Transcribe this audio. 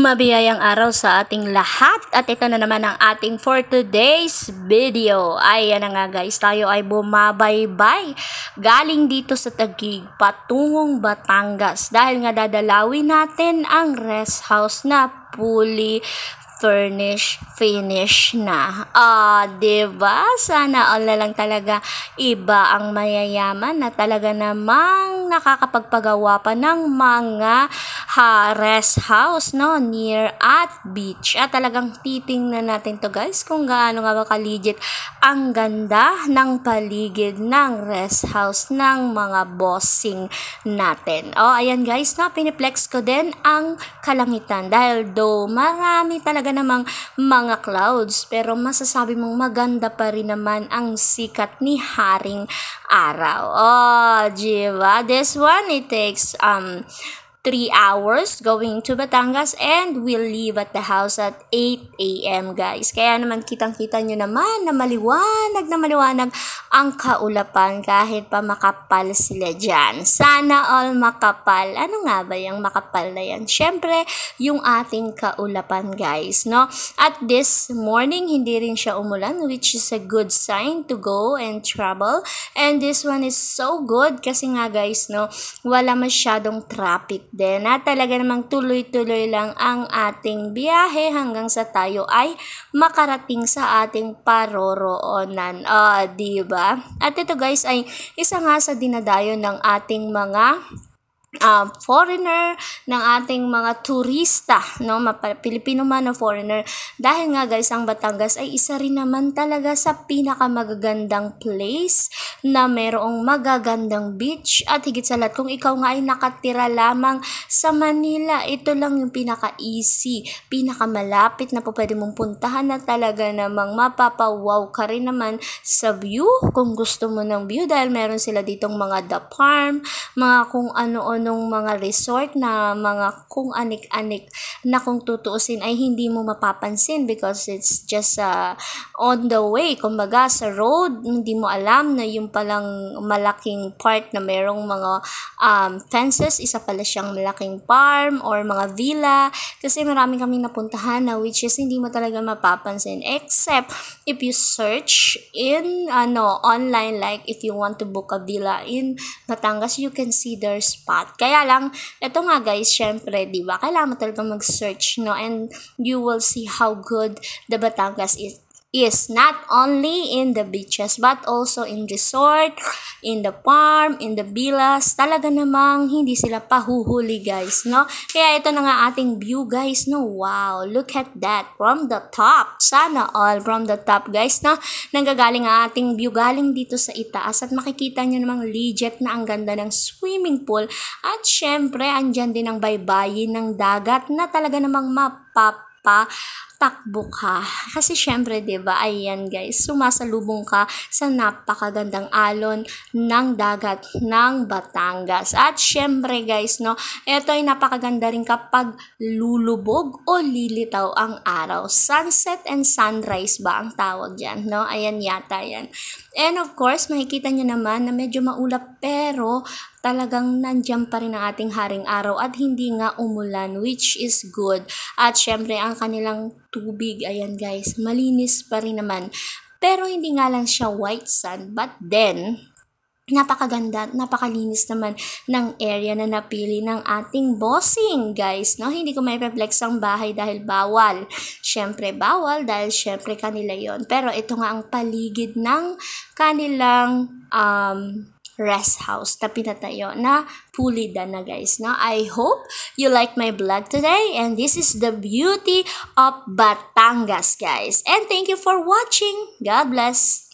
Mabiyayang araw sa ating lahat at ito na naman ang ating for today's video. Ayan na nga guys, tayo ay bumabaybay galing dito sa Taguig patungong Batangas dahil nga dadalawin natin ang rest house na fully finish na. Diba? Sana all na lang talaga iba ang mayayaman na talaga namang nakakapagpagawa pa ng mga rest house no near at beach. At talagang titingnan natin to guys kung gaano nga ba ka-legit ang ganda ng paligid ng rest house ng mga bossing natin. Ayan guys, no, piniplex ko din ang kalangitan dahil though marami talaga namang mga clouds pero masasabi mong maganda pa rin naman ang sikat ni Haring Araw. Diba? This one, it takes 3 hours going to Batangas and we'll leave at the house at 8 a.m. guys. Kaya naman kitang-kita nyo naman na maliwanag ang kaulapan kahit pa makapal sila dyan. Sana all makapal. Ano nga ba yung makapal na yan? Siyempre, yung ating kaulapan guys, no? At this morning, hindi rin siya umulan which is a good sign to go and travel. And this one is so good kasi nga guys, no? Wala masyadong traffic din na talaga namang tuloy-tuloy lang ang ating biyahe hanggang sa tayo ay makarating sa ating paroroonan. Diba? At ito guys ay isa nga sa dinadayo ng ating mga foreigner, ng ating mga turista, no, Pilipino man o foreigner, dahil nga guys ang Batangas ay isa rin naman talaga sa pinakamagagandang place na mayroong magagandang beach at higit sa lahat kung ikaw nga ay nakatira lamang sa Manila, ito lang yung pinaka-easy, pinakamalapit na po pwede mong puntahan na talaga namang mapapawaw ka rin naman sa view kung gusto mo ng view dahil meron sila ditong mga The Palm, mga kung ano-anong mga resort na mga kung anik-anik na kung tutuusin ay hindi mo mapapansin because it's just on the way, kumbaga sa road, hindi mo alam na yung palang malaking part na merong mga fences, isa pala siyang malaking farm or mga villa kasi marami kaming napuntahan na which is hindi mo talaga mapapansin except if you search in online, like if you want to book a villa in Batangas, you can see their spot. Kaya lang, ito nga guys, syempre, di ba, kailangan mo talaga mag-search, no, and you will see how good the Batangas is not only in the beaches but also in resort, in the farm, in the villas. Talaga namang hindi sila pahuhuli guys, no? Kaya ito na nga ating view guys, no? Wow, look at that from the top. Sana all from the top guys, no? Nanggagaling ang ating view galing dito sa itaas at makikita nyo namang legit na ang ganda ng swimming pool at syempre andyan din ang baybayin ng dagat na talaga namang takbo ka. Kasi syempre, 'di ba? Ayan guys, sumasalubong ka sa napakagandang alon ng dagat ng Batangas. At syempre guys, no, ito ay napakaganda rin kapag lulubog o lilitaw ang araw. Sunset and sunrise ba ang tawag diyan, no? Ayan yata 'yan. And of course, makikita nyo naman na medyo maulap pero talagang nandiyan pa rin ang ating Haring Araw at hindi nga umulan which is good. At syempre ang kanilang tubig, ayan guys, malinis pa rin naman. Pero hindi nga lang siya white sand but then napakaganda, napakalinis naman ng area na napili ng ating bossing guys, no? Hindi ko may reflex ang bahay dahil bawal. Syempre bawal dahil syempre kanila yon. Pero ito nga ang paligid ng kanilang rest house na pinatayo na fully done na guys, no? I hope you like my vlog today and this is the beauty of Batangas guys. And thank you for watching. God bless.